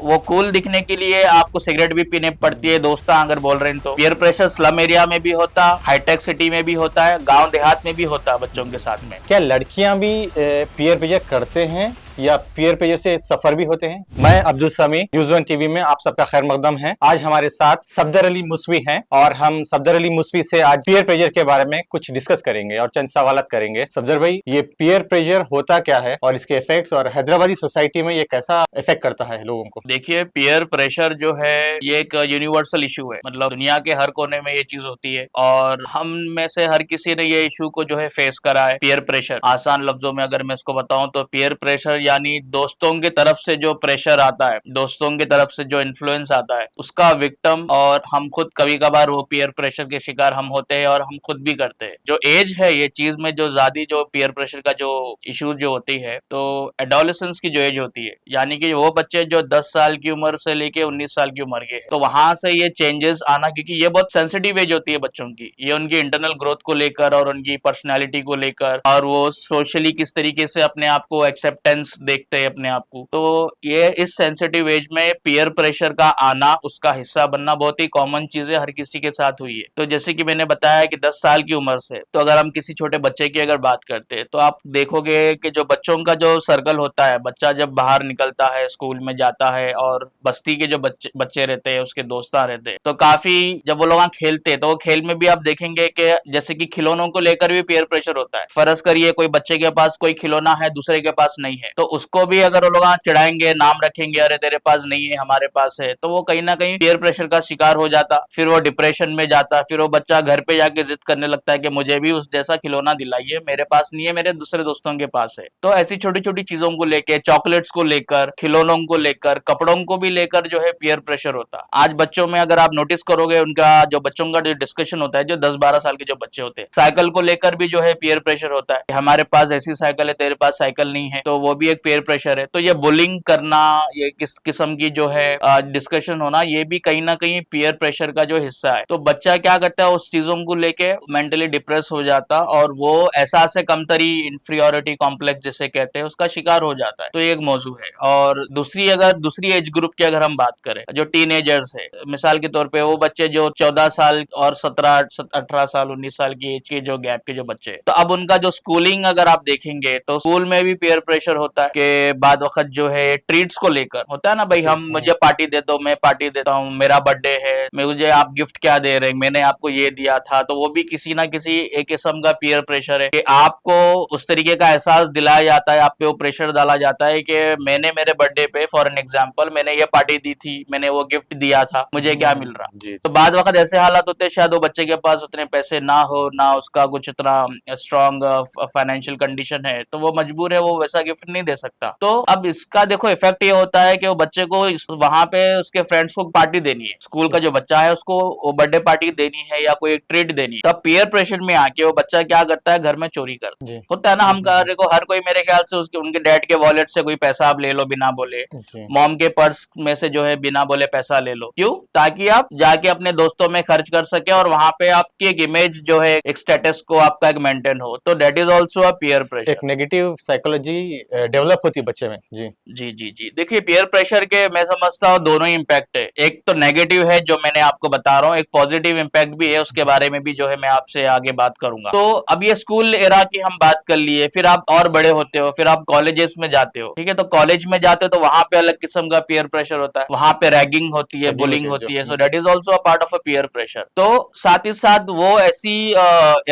वो कूल दिखने के लिए आपको सिगरेट भी पीने पड़ती है, दोस्त अगर बोल रहे हैं तो। पीयर प्रेशर स्लम एरिया में भी होता, हाईटेक सिटी में भी होता है, गांव देहात में भी होता है बच्चों के साथ में। क्या लड़कियां भी पीयर प्रेशर करते हैं या पीयर प्रेशर से सफर भी होते हैं? मैं अब्दुल समी, न्यूज़ वन टीवी में आप सबका खैर मकदम है। आज हमारे साथ सफदर अली मुसवी हैं और हम सफदर अली मुसवी से आज पीयर प्रेशर के बारे में कुछ डिस्कस करेंगे और चंद सवालात करेंगे। सफदर भाई, ये पीयर प्रेशर होता क्या है और इसके इफेक्ट्स, और हैदराबादी सोसाइटी में ये कैसा इफेक्ट करता है लोगों को? देखिए, पीयर प्रेशर जो है ये एक यूनिवर्सल इशू है, मतलब दुनिया के हर कोने में ये चीज होती है और हम में से हर किसी ने ये इशू को जो है फेस करा है। पीयर प्रेशर आसान लफ्जों में अगर मैं इसको बताऊं तो पीयर प्रेशर यानी दोस्तों की तरफ से जो प्रेशर आता है, दोस्तों की तरफ से जो इन्फ्लुएंस आता है, उसका विक्टिम और हम खुद कभी कभार वो पीयर प्रेशर के शिकार हम होते हैं और हम खुद भी करते हैं। जो एज है ये चीज में जो ज्यादा जो पीयर प्रेशर का जो इशू जो होती है, तो एडोलेसेंस की जो एज होती है, यानी कि वो बच्चे जो 10 साल की उम्र से लेके 19 साल की उम्र के है, तो वहां से ये चेंजेस आना, क्योंकि ये बहुत सेंसिटिव एज होती है बच्चों की, ये उनकी इंटरनल ग्रोथ को लेकर और उनकी पर्सनैलिटी को लेकर, और वो सोशली किस तरीके से अपने आप को एक्सेप्टेंस देखते हैं अपने आप को। तो ये इस सेंसिटिव एज में पीयर प्रेशर का आना, उसका हिस्सा बनना बहुत ही कॉमन चीज है, हर किसी के साथ हुई है। तो जैसे कि मैंने बताया कि 10 साल की उम्र से, तो अगर हम किसी छोटे बच्चे की अगर बात करते हैं तो आप देखोगे कि जो बच्चों का जो सर्कल होता है, बच्चा जब बाहर निकलता है, स्कूल में जाता है और बस्ती के जो बच्चे रहते हैं, उसके दोस्त रहते हैं, तो काफी जब वो लोग खेलते हैं तो खेल में भी आप देखेंगे कि जैसे कि खिलौनों को लेकर भी पीयर प्रेशर होता है। फर्ज करिए कोई बच्चे के पास कोई खिलौना है, दूसरे के पास नहीं है, तो उसको भी अगर वो लोग चिढ़ाएंगे, नाम रखेंगे, अरे तेरे पास नहीं है हमारे पास है, तो वो कहीं ना कहीं पीयर प्रेशर का शिकार हो जाता, फिर वो डिप्रेशन में जाता, फिर वो बच्चा घर पे जाके जिद करने लगता है कि मुझे भी उस जैसा खिलौना दिलाइए, मेरे पास नहीं है, मेरे दूसरे दोस्तों के पास है। तो ऐसी छोटी छोटी चीजों को लेकर, चॉकलेट्स को लेकर, खिलौनों को लेकर, कपड़ों को भी लेकर जो है पीयर प्रेशर होता। आज बच्चों में अगर आप नोटिस करोगे, उनका जो बच्चों का जो डिस्कशन होता है, जो 10-12 साल के जो बच्चे होते हैं, साइकिल को लेकर भी जो है पीयर प्रेशर होता है, हमारे पास ऐसी साइकिल है, तेरे पास साइकिल नहीं है, तो वो भी एक पीयर प्रेशर है। तो ये बुलिंग करना, ये किस किस्म की जो है डिस्कशन होना, ये भी कहीं ना कहीं पीयर प्रेशर का जो हिस्सा है। तो बच्चा क्या करता है, उस चीजों को लेके मेंटली डिप्रेस हो जाता और वो एहसास कमतरी, इंफीरियोरिटी कॉम्प्लेक्स जिसे कहते हैं, उसका शिकार हो जाता है। तो ये एक मौजू है। और दूसरी एज ग्रुप की अगर हम बात करें, जो टीनेजर्स है, मिसाल के तौर पे वो बच्चे जो 14 साल और 17-18 साल 19 साल की एज के जो गैप के जो बच्चे, तो अब उनका जो स्कूलिंग अगर आप देखेंगे तो स्कूल में भी पीयर प्रेशर होता है कि बाद वक्त जो है ट्रीट्स को लेकर होता है ना, भाई हम मुझे पार्टी दे दो, मैं पार्टी देता हूँ, मेरा बर्थडे है, मुझे आप गिफ्ट क्या दे रहे हैं, मैंने आपको ये दिया था। तो वो भी किसी ना किसी एक किस्म का पीयर प्रेशर है कि आपको उस तरीके का एहसास दिलाया जाता है, आप पे वो प्रेशर डाला जाता है कि मैंने मेरे बर्थडे पे फॉर एन एग्जाम्पल मैंने ये पार्टी दी थी, मैंने वो गिफ्ट दिया था, मुझे क्या मिल रहा। तो बाद वक्त ऐसे हालात होते हैं, शायद वो बच्चे के पास उतने पैसे ना हो, ना उसका कुछ इतना स्ट्रॉन्ग फाइनेंशियल कंडीशन है, तो वो मजबूर है, वो वैसा गिफ्ट नहीं दे सकता। तो अब इसका देखो इफेक्ट ये होता है कि वो बच्चे को वहां पे उसके फ्रेंड्स को पार्टी देनी है, स्कूल का जो बच्चा है उसको वो बर्थडे पार्टी देनी है या कोई एक ट्रीट देनी है। तब पीयर प्रेशर में आके वो बच्चा क्या करता है, घर में चोरी करता होता है ना। हम देखो हर कोई मेरे ख्याल से उसके उनके डैड के वॉलेट से कोई पैसा आप ले लो बिना बोले, मॉम के पर्स में से जो है बिना बोले पैसा ले लो, क्यों? ताकि आप जाके अपने दोस्तों में खर्च कर सके और वहां पे आपकी एक इमेज जो है, एक स्टेटस को आपका एक मेंटेन हो। तो that is also a peer pressure. एक नेगेटिव साइकोलॉजी डेवलप होती है बच्चे में। जी जी जी जी। देखिए, पीयर प्रेशर के मैं समझता हूँ दोनों ही इम्पैक्ट है। एक तो नेगेटिव है जो मैंने आपको बता रहा हूँ, एक पॉजिटिव इम्पैक्ट भी है, उसके बारे में भी जो है मैं आपसे आगे बात करूंगा। तो अब ये स्कूल एरा की हम बात कर लिए, फिर आप और बड़े होते हो, फिर आप कॉलेजेस में जाते हो, ठीक है। तो कॉलेज में जाते हो तो वहां पे अलग किस्म का पीयर प्रेशर होता है, वहां पे रैगिंग होती है, बुलिंग होती है। So that is also a part of a peer pressure. तो साथ ही साथ वो ऐसी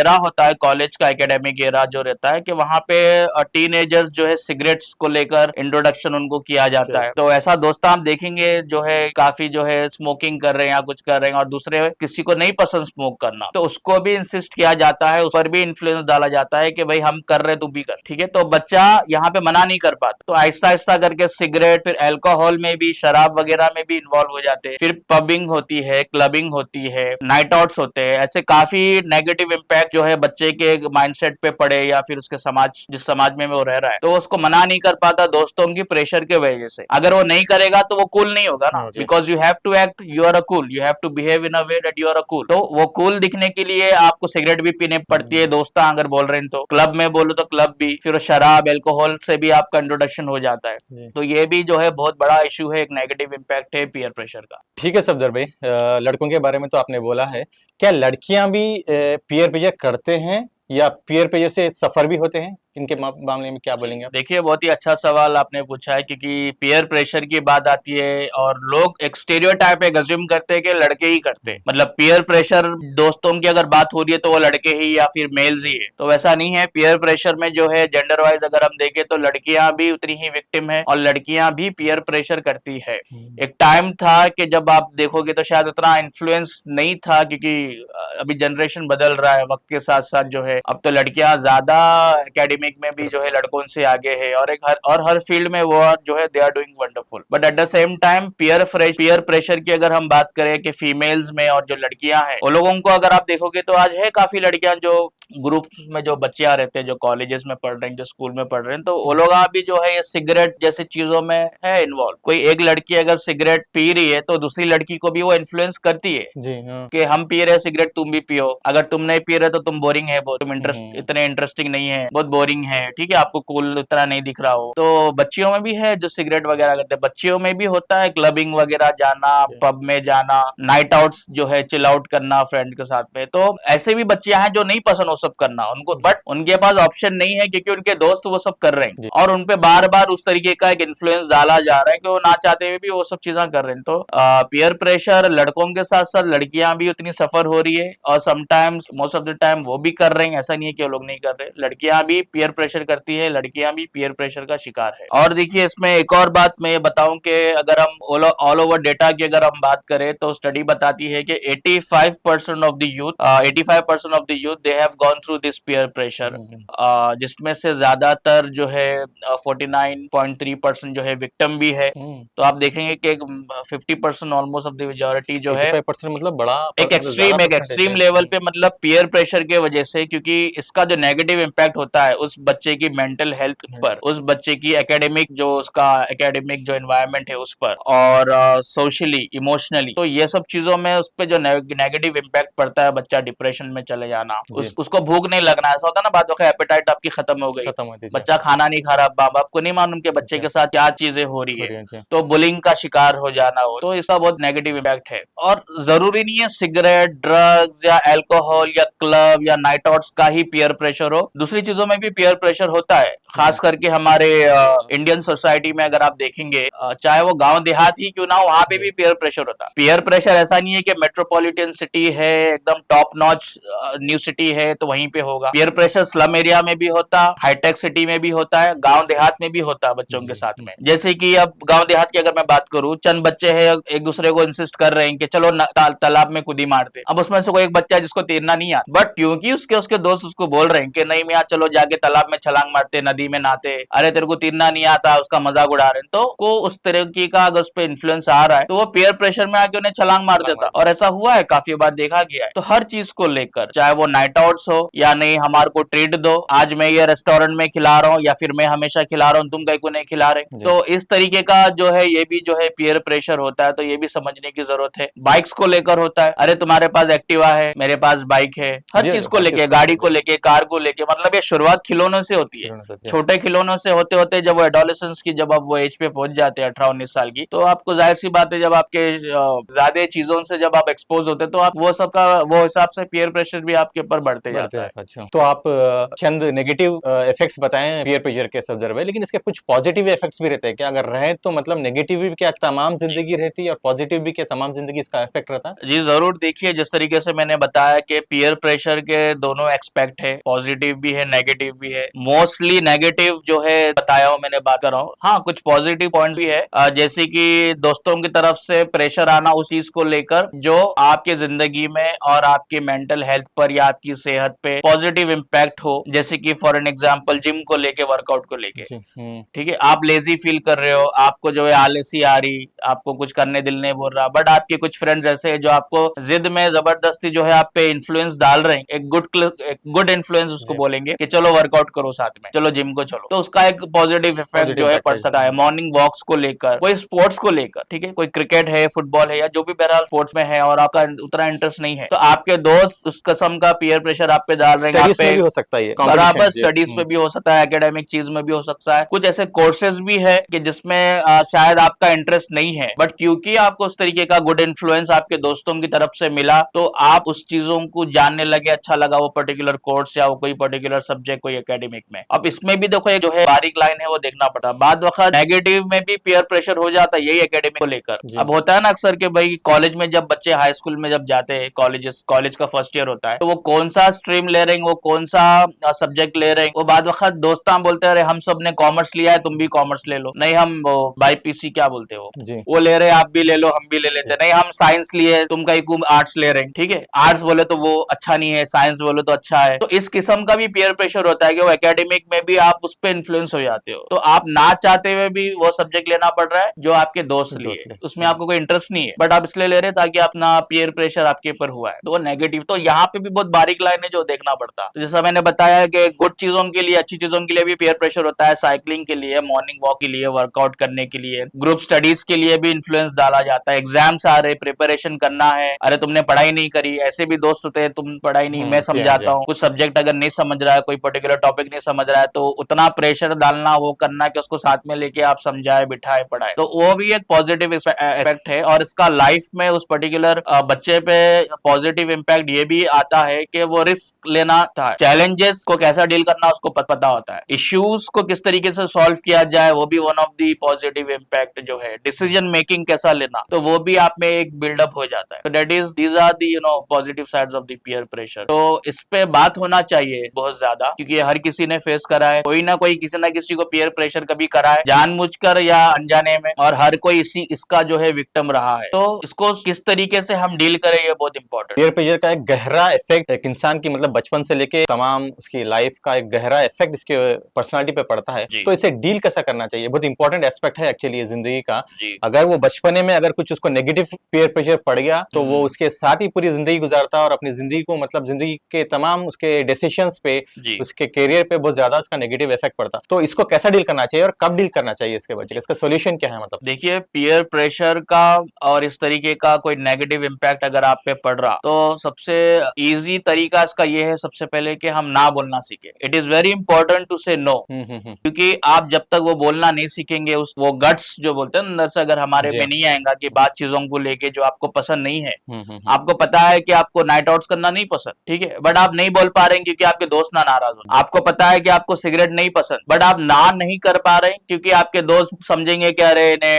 एरा होता है, कॉलेज का एकेडमिक एरा जो रहता है, कि वहां पे टीनेजर्स जो है सिगरेट्स को लेकर इंट्रोडक्शन उनको किया जाता है। तो ऐसा दोस्त आप देखेंगे जो है काफी जो है स्मोकिंग कर रहे हैं या कुछ कर रहे हैं, और दूसरे किसी को नहीं पसंद स्मोक करना, तो उसको भी इंसिस्ट किया जाता है, उस पर भी इन्फ्लुएंस डाला जाता है कि भाई हम कर रहे तू भी कर, ठीक है। तो बच्चा यहाँ पे मना नहीं कर पाता, तो आहिस्ता आहिस्ता करके सिगरेट, फिर अल्कोहल में भी, शराब वगैरह में भी इन्वॉल्व हो जाते हैं, फिर पबिंग होती है, क्लबिंग होती है, नाइट आउट्स होते हैं। ऐसे काफी नेगेटिव इम्पैक्ट जो है बच्चे के माइंडसेट पे पड़े या फिर उसके समाज, जिस समाज में वो रह रहा है, तो उसको मना नहीं कर पाता दोस्तों की प्रेशर के वजह से। अगर वो नहीं करेगा तो वो कूल नहीं होगा ना, because you have to act, you are a cool, you have to behave in a way that you are a cool. तो वो कूल दिखने के लिए आपको सिगरेट भी पीने पड़ती है, दोस्त अगर बोल रहे हैं तो क्लब में बोलो तो क्लब भी, फिर शराब एल्कोहल से भी आपका इंट्रोडक्शन हो जाता है। तो ये भी जो है बहुत बड़ा इशू है, एक नेगेटिव इम्पैक्ट है पीयर प्रेशर का। ठीक है सफदर भाई, लड़कों के बारे में तो आपने बोला है, क्या लड़कियां भी पीयर प्रेशर करते हैं या पीयर प्रेशर से सफर भी होते हैं? इनके मामले में क्या बोलेंगे आप? देखिए बहुत ही अच्छा सवाल आपने पूछा है, क्योंकि पीयर प्रेशर की बात आती है और लोग एक स्टेरियोटाइप एक अज्यूम करते हैं कि लड़के ही करते हैं, मतलब पीयर प्रेशर दोस्तों की अगर बात हो रही है तो वो लड़के ही या फिर मेल्स ही है। तो वैसा नहीं है, पीयर प्रेशर में जो है जेंडर वाइज अगर हम देखें तो लड़कियां भी उतनी ही विक्टिम है और लड़कियां भी पीयर प्रेशर करती है। एक टाइम था कि जब आप देखोगे तो शायद इतना इन्फ्लुएंस नहीं था, क्योंकि अभी जनरेशन बदल रहा है वक्त के साथ साथ, जो है अब तो लड़कियां ज्यादा एकेडमिक में भी जो है लड़कों से आगे है और हर फील्ड में वो जो है they are doing wonderful. But at the same time peer pressure की अगर हम बात करें कि फीमेल्स में और जो लड़कियां हैं वो लोगों को अगर आप देखोगे तो आज है काफी लड़कियां जो ग्रुप्स में जो बच्चियां रहते हैं, जो कॉलेजेस में पढ़ रहे हैं, जो स्कूल में पढ़ रहे हैं, तो वो लोग भी जो है ये सिगरेट जैसी चीजों में है इन्वॉल्व। कोई एक लड़की अगर सिगरेट पी रही है तो दूसरी लड़की को भी वो इन्फ्लुएंस करती है जी हाँ। कि हम पी रहे सिगरेट तुम भी पियो, अगर तुम नहीं पी रहे तो तुम बोरिंग है बहुत, तुम इतने इंटरेस्टिंग नहीं है, बहुत बोरिंग है, ठीक है, आपको कूल इतना नहीं दिख रहा हो। तो बच्चियों में भी है जो सिगरेट वगैरह करते हैं, बच्चियों में भी होता है क्लबिंग वगैरह जाना, पब में जाना, नाइट आउट्स जो है चिल आउट करना फ्रेंड के साथ में। तो ऐसे भी बच्चियां हैं जो नहीं पसंद वो सब करना उनको, बट उनके पास ऑप्शन नहीं है क्योंकि उनके दोस्त वो सब कर रहे हैं और उनपे बार बार उस तरीके का एक इन्फ्लुएंस डाला जा रहा है कि वो ना चाहते हुए भी वो सब चीजें कर रहे हैं। तो पीयर प्रेशर लड़कों के साथ साथ लड़कियां भी उतनी सफर हो रही है और sometimes most of the time वो भी कर रहे हैं, ऐसा नहीं है कि वो लोग नहीं कर रहे, लड़कियां भी पीयर प्रेशर करती है, लड़कियां भी पीयर प्रेशर का शिकार है। और देखिए इसमें एक और बात मैं ये बताऊं कि अगर हम ऑल ओवर डेटा की अगर हम बात करें तो स्टडी बताती है कि 85% of the youth 85% of the youth they have gone through this peer pressure, जिसमें से ज्यादातर जो है 49.3% जो है विक्टिम भी है। तो आप देखेंगे कि 50% ऑलमोस्ट ऑफ द मेजॉरिटी जो है 85% मतलब बड़ा एक एक्सट्रीम लेवल पे, मतलब पीयर प्रेशर के वजह से, क्योंकि इसका जो नेगेटिव इम्पैक्ट होता है उस बच्चे की मेंटल हेल्थ पर, उस बच्चे की एकेडमिक जो उसका एकेडमिक जो एनवायरनमेंट है उस पर, और सोशली इमोशनली, तो ये सब चीजों में उस पर जो नेगेटिव इम्पैक्ट पड़ता है, बच्चा डिप्रेशन में चले जाना, उसको भूख नहीं लगना, ऐसा होता है ना बात, एपेटाइट आपकी खत्म हो गई, बच्चा खाना नहीं खा रहा, माँ बाप को नहीं मालूम कि बच्चे के साथ क्या चीजें हो रही है, तो बुलिंग का शिकार हो जाना हो, तो इसका बहुत नेगेटिव इम्पैक्ट है। और जरूरी नहीं है सिगरेट, ड्रग्स या अल्कोहल या क्लब या नाइट आउट्स का ही पीयर प्रेशर हो, दूसरी चीजों में भी पीयर प्रेशर होता है, खास करके हमारे इंडियन सोसाइटी में अगर आप देखेंगे, चाहे वो गांव देहात ही क्यों ना हो, वहां पे भी पीयर प्रेशर होता है। पीयर प्रेशर ऐसा नहीं है कि मेट्रोपॉलिटन सिटी है, एकदम टॉप नॉच न्यू सिटी है तो वहीं पे होगा, पीयर प्रेशर स्लम एरिया में भी होता, हाईटेक सिटी में भी होता है, गांव देहात में भी होता है बच्चों के साथ में। जैसे कि अब गांव देहात की अगर मैं बात करूं, चंद बच्चे हैं एक दूसरे को इंसिस्ट कर रहे हैं कि चलो तालाब में कूदी मारते, अब उसमें से कोई एक बच्चा जिसको तैरना नहीं आता, बट क्योंकि उसके दोस्त उसको बोल रहे हैं कि नहीं मियां चलो जाके तालाब में छलांग मारते, नदी में नहाते, अरे तेरे को तैरना नहीं आता, उसका मजाक उड़ा रहे हैं, तो को उस तरीके का अगर उस पर इन्फ्लुएंस आ रहा है तो वो पीयर प्रेशर में आके उन्हें छलांग मार देता, और ऐसा हुआ है, काफी बार देखा गया है। तो हर चीज को लेकर, चाहे वो नाइट आउट्स हो या नहीं, हमारे को ट्रीट दो, आज मैं ये रेस्टोरेंट में खिला रहा हूँ या फिर मैं हमेशा खिला रहा हूँ, तुम कहीं को नहीं खिला रहे, तो इस तरीके का जो है ये भी जो है पीयर प्रेशर होता है, तो ये भी समझने की जरूरत है। बाइक्स को लेकर होता है, अरे तुम्हारे पास एक्टिवा है, मेरे पास बाइक है, हर चीज को लेके, गाड़ी को लेके, कार को लेके, मतलब ये शुरुआत खिलौनों से होती है, छोटे खिलौनों से होते होते जब वो एडोलेसेंस की, जब आप वो एज पे पहुंच जाते हैं 18-19 साल की, तो आपको जाहिर सी बात है जब आपके ज्यादा चीजों से जब आप एक्सपोज होते तो आप वो सब का वो हिसाब से पीयर प्रेशर भी आपके ऊपर बढ़ते जाता है। अच्छा, तो आप चंद नेगेटिव इफेक्ट्स बताएं पीयर प्रेशर के सब्जेक्ट में, लेकिन इसके कुछ पॉजिटिव इफेक्ट्स भी रहते हैं क्या? अगर रहे तो मतलब नेगेटिव भी क्या तमाम जिंदगी रहती है और पॉजिटिव भी क्या तमाम जिंदगी इसका इफेक्ट रहता है? जी जरूर, देखिए जिस तरीके से मैंने बताया कि पीयर प्रेशर के दोनों एक्सपेक्ट है, पॉजिटिव भी है नेगेटिव भी है, मोस्टली नेगेटिव जो है बताया हूं मैंने, बात कर रहा हूँ, हाँ कुछ पॉजिटिव पॉइंट्स भी है, जैसे कि दोस्तों की तरफ से प्रेशर आना उस चीज को लेकर जो आपके जिंदगी में और आपकी मेंटल हेल्थ पर या आपकी सेहत सेहत पे पॉजिटिव इम्पैक्ट हो, जैसे कि फॉर एन एग्जांपल जिम को लेके, वर्कआउट को लेके। जी, ठीक है, आप लेजी फील कर रहे हो, आपको जो है आलसी आ रही, आपको कुछ करने दिल नहीं बोल रहा, बट आपके कुछ फ्रेंड्स ऐसे हैं जो आपको जिद में जबरदस्ती जो है आप पे इन्फ्लुएंस डाल रहे हैं, एक गुड इन्फ्लुएंस उसको जी। बोलेंगे कि चलो वर्कआउट करो साथ में, चलो जिम को चलो, तो उसका एक पॉजिटिव इफेक्ट पॉजिटिव जो है इम्पैक्ट पड़ है सकता है। मॉर्निंग वॉक्स को लेकर, कोई स्पोर्ट्स को लेकर, ठीक है, कोई क्रिकेट है, फुटबॉल है, या जो भी बहरहाल स्पोर्ट्स में है और आपका उतना इंटरेस्ट नहीं है, तो आपके दोस्त उस किस्म का पीयर प्रेशर आप पे डाल रहे हैं, आप स्टडीज में पे भी हो सकता है ये बराबर कंपटीशन। जी। स्टडीज पे भी हो सकता है, एकेडमिक चीज में भी हो सकता है, कुछ ऐसे कोर्सेज भी है कि जिसमें शायद आपका इंटरेस्ट नहीं है, बट क्योंकि आपको उस तरीके का गुड इन्फ्लुएंस आपके दोस्तों की तरफ से मिला, तो आप उस चीजों को जानने लगे, अच्छा लगा वो पर्टिकुलर कोर्स या वो कोई पर्टिकुलर सब्जेक्ट कोई एकेडमिक में। अब इसमें भी देखो ये जो है बारीक लाइन है वो देखना पड़ता है, बाद वक्त नेगेटिव में भी पीयर प्रेशर हो जाता है यही एकेडमिक को लेकर। जी। अब होता है ना अक्सर के भाई कॉलेज में जब बच्चे हाई स्कूल में जब जाते हैं, कॉलेज का फर्स्ट ईयर होता है, तो वो कौन सा स्ट्रीम ले रहे हैं, वो कौन सा सब्जेक्ट ले रहे हैं, वो बाद वक्त दोस्तान बोलते हैं अरे हम सब ने कॉमर्स लिया है, तुम भी कॉमर्स ले लो, नहीं हम वो बाईपीसी क्या बोलते हो जी। वो ले रहे हैं, आप भी ले लो, हम भी ले लेते जी। हैं, नहीं हम साइंस लिए, तुम कहीं को आर्ट्स ले रहे हैं, ठीक है, आर्ट्स बोले तो वो अच्छा नहीं है, साइंस बोले तो अच्छा है। तो इस किस्म का भी पीयर प्रेशर होता है कि वो एकेडमिक में भी आप उस पर इन्फ्लुएंस हो जाते हो, तो आप ना चाहते हुए भी वो सब्जेक्ट लेना पड़ रहा है जो आपके दोस्त लिए, उसमें आपको कोई इंटरेस्ट नहीं है, बट आप इसलिए ले रहे हैं ताकि अपना पीयर प्रेशर आपके ऊपर हुआ है, तो वो नेगेटिव। तो यहाँ पे भी बहुत बारीक लाइन है जो देखना पड़ता है। तो जैसा मैंने बताया कि गुड चीजों के लिए, अच्छी चीजों के लिए भी पीयर प्रेशर होता है, साइकिलिंग के लिए, मॉर्निंग वॉक के लिए, वर्कआउट करने के लिए, ग्रुप स्टडीज के लिए भी इन्फ्लुएंस डाला जाता है, एग्जाम्स आ रहे, प्रिपरेशन करना है, अरे तुमने पढ़ाई नहीं करी, ऐसे भी दोस्त होते हैं, तुम पढ़ाई नहीं, मैं जी हाँ, जी। समझाता हूँ, कुछ सब्जेक्ट अगर नहीं समझ रहा है, कोई पर्टिकुलर टॉपिक नहीं समझ रहा है, तो उतना प्रेशर डालना, वो करना कि उसको साथ में लेके आप समझाए, बिठाए, पढ़ाए, तो वो भी एक पॉजिटिव इफेक्ट है। और इसका लाइफ में उस पर्टिकुलर बच्चे पे पॉजिटिव इम्पैक्ट ये भी आता है कि वो रिस्क लेना था, चैलेंजेस को कैसा डील करना उसको पता होता है, इश्यूज को किस तरीके से सॉल्व किया जाए वो भी one of the positive impact जो है, डिसीजन मेकिंग कैसा लेना, तो वो भी आप में एक बिल्डअप हो जाता है। तो that is these are the positive sides of the peer pressure. तो इस पे बात होना चाहिए बहुत ज्यादा, क्योंकि हर किसी ने फेस करा है, कोई ना कोई किसी ना किसी को पीयर प्रेशर कभी करा है, जानबूझकर या अनजाने में, और हर कोई इसका जो है विक्टिम रहा है। तो इसको किस तरीके से हम डील करें ये बहुत इंपॉर्टेंट। पीयर प्रेशर का एक गहरा इफेक्ट एक इंसान की मतलब बचपन से लेके तमाम उसकी लाइफ का एक गहरा इफेक्ट इसके पर्सनालिटी पे पड़ता है, तो इसे डील कैसा करना चाहिए, बहुत इंपॉर्टेंट एस्पेक्ट है एक्चुअली जिंदगी का। अगर वो बचपने में अगर कुछ उसको नेगेटिव पीयर प्रेशर पड़ गया तो वो उसके साथ ही पूरी जिंदगी गुजारता है और अपनी जिंदगी को मतलब जिंदगी के तमाम उसके डिसीजंस पे, उसके करियर पे बहुत ज्यादा उसका नेगेटिव इफेक्ट पड़ता। तो इसको कैसा डील करना चाहिए और कब डील करना चाहिए इसके वजह, इसका सोल्यूशन क्या है? मतलब देखिए पीयर प्रेशर का और इस तरीके का कोई नेगेटिव इम्पैक्ट अगर आप पे पड़ रहा, तो सबसे इजी तरीका इसका ये है सबसे पहले कि हम ना बोलना सीखे। It is very important to say no, क्योंकि आप जब तक वो बोलना नहीं सीखेंगे, उस वो गट्स जो बोलते हैं अंदर से अगर हमारे में नहीं आएगा कि बात चीजों को लेके जो आपको पसंद नहीं है, आपको पता है कि आपको नाइट आउट्स करना नहीं पसंद, ठीक है, बट आप नहीं बोल पा रहे हैं क्योंकि आपके दोस्त ना नाराज हो, आपको पता है कि आपको सिगरेट नहीं पसंद, बट आप ना नहीं कर पा रहे हैं क्योंकि आपके दोस्त समझेंगे कि अरे ने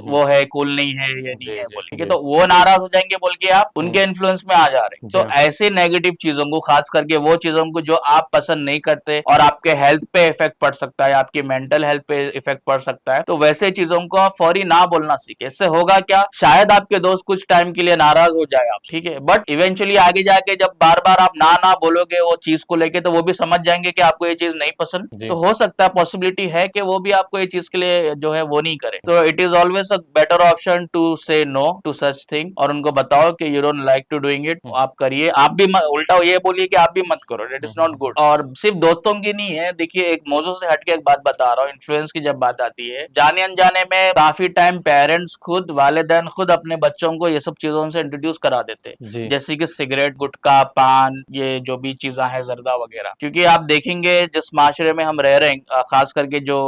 वो है, कूल नहीं है, ये नहीं है बोल के, तो वो नाराज हो जाएंगे बोल के आप उनके इन्फ्लुएंस में आ जा रहे हैं। तो ऐसे नेगेटिव चीजों को, खास करके वो चीजों को जो आप पसंद नहीं करते और आपके हेल्थ पे इफेक्ट पड़ सकता है, आपकी मेंटल हेल्थ पे इफेक्ट पड़ सकता है, तो वैसे चीजों को आप फौरी ना बोलना सीखे। इससे होगा क्या, शायद आपके दोस्त कुछ टाइम के लिए नाराज हो जाए आप, ठीक है, बट इवेंचुअली आगे जाके जब बार बार आप ना बोलोगे वो चीज को लेके, तो वो भी समझ जाएंगे कि आपको ये चीज नहीं पसंद, तो हो सकता है पॉसिबिलिटी है कि वो भी आपको ये चीज के लिए जो है वो नहीं करे। तो it is always a better option to say no to such thing, और उनको बताओ कि you don't like to doing it, आप करिए, आप भी उल्टा ये बोलिए कि आप भी मत करो, इट इज नॉट गुड। और सिर्फ दोस्तों की नहीं है, देखिए एक मौजूद से हटके एक बात बता रहा हूँ, इन्फ्लुएंस की जब बात आती है, जाने अनजाने में काफी टाइम पेरेंट्स खुद, वालिदैन खुद अपने बच्चों को ये सब चीजों से इंट्रोड्यूस करा देते, जैसे कि सिगरेट, गुटखा, पान, ये जो भी चीजें हैं, जर्दा वगैरह। क्योंकि आप देखेंगे जिस माशरे में हम रह रहे हैं, खास करके जो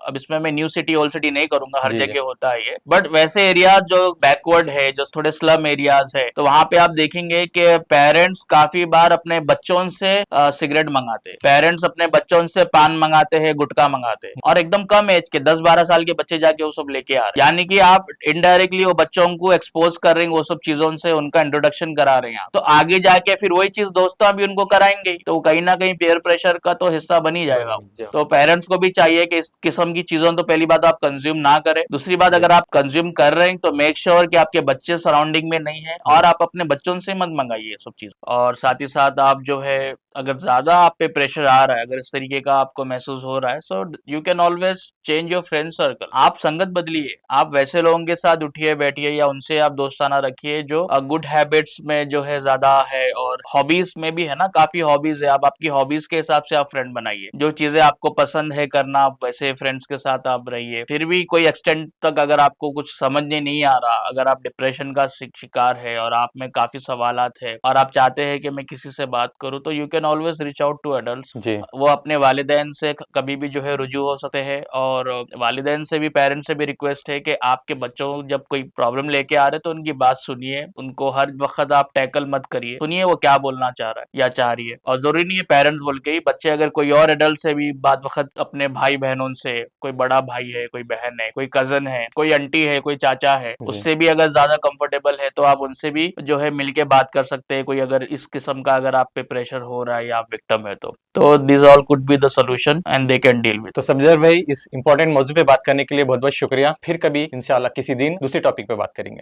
अब इसमें मैं न्यू सिटी ओल्ड सिटी नहीं करूंगा, हर जगह होता है ये, बट वैसे एरिया जो बैकवर्ड है, जो थोड़े स्लम एरियाज है, तो वहां पे आप देखेंगे कि पेरेंट्स काफी बार अपने बच्चों से सिगरेट मंगाते, पेरेंट्स अपने बच्चों से पान मंगाते हैं, गुटखा मंगाते हैं, और एकदम कम एज के 10-12 साल के बच्चे जाके वो सब लेके आ रहे हैं। यानी कि आप इनडायरेक्टली वो बच्चों को एक्सपोज कर रहे हैं वो सब चीजों से, उनका इंट्रोडक्शन करा रहे हैं, तो आगे जाके फिर वही चीज दोस्तों भी उनको कराएंगे, तो कहीं ना कहीं पीयर प्रेशर का तो हिस्सा बन ही जाएगा। तो पेरेंट्स को भी चाहिए कि इस किस्म की चीजों तो पहली बात आप कंज्यूम ना करें, दूसरी बात अगर आप कंज्यूम कर रहे हैं तो मेक श्योर कि आपके बच्चे सराउंडिंग में नहीं है, और आप अपने बच्चों से मत मंगाइए सब चीज। और साथ ही साथ आप जो है अगर ज्यादा आप पे प्रेशर आ रहा है, अगर इस तरीके का आपको महसूस हो रहा है, so you can always change your friend circle. आप संगत बदलिए, आप वैसे लोगों के साथ उठिए बैठिए या उनसे आप दोस्ताना रखिए जो गुड हैबिट्स में जो है ज्यादा है, और हॉबीज में भी है ना, काफी हॉबीज है, आप आपकी हॉबीज के हिसाब से आप फ्रेंड बनाइए। जो चीजें आपको पसंद है करना, वैसे फ्रेंड्स के साथ आप रहिए। फिर भी कोई एक्सटेंट तक अगर आपको कुछ समझ में नहीं आ रहा, अगर आप डिप्रेशन का शिकार है और आप में काफी सवालात है और आप चाहते हैं कि मैं किसी से बात करूं, तो you can always reach out to adults. जी। वो अपने वालिदैन से कभी भी जो है रुजू हो सकते हैं, और वालिदैन से भी, पेरेंट्स से भी रिक्वेस्ट है कि आपके बच्चों जब कोई प्रॉब्लम लेके आ रहे तो उनकी बात सुनिए, उनको हर वक्त आप टैकल मत करिए, सुनिए वो क्या बोलना चाह रहा है या चाह रही है। और जरूरी नहीं है पेरेंट्स बोल के ही, बच्चे अगर कोई और एडल्ट से भी बात वक्त, अपने भाई बहनों से, कोई बड़ा भाई है, कोई बहन है, कोई कजन है, कोई आंटी है, कोई चाचा है, जी। उससे भी अगर ज्यादा कंफर्टेबल है तो आप उनसे भी जो है मिलके बात कर सकते हैं। कोई अगर इस किस्म का अगर आप पे प्रेशर हो रहा है या आप विक्टिम है तो this all could be the solution and they can deal with. तो सफदर भाई, इस इंपॉर्टेंट मौजू पे बात करने के लिए बहुत बहुत शुक्रिया। फिर कभी इंशाल्लाह किसी दिन दूसरे टॉपिक पे बात करेंगे।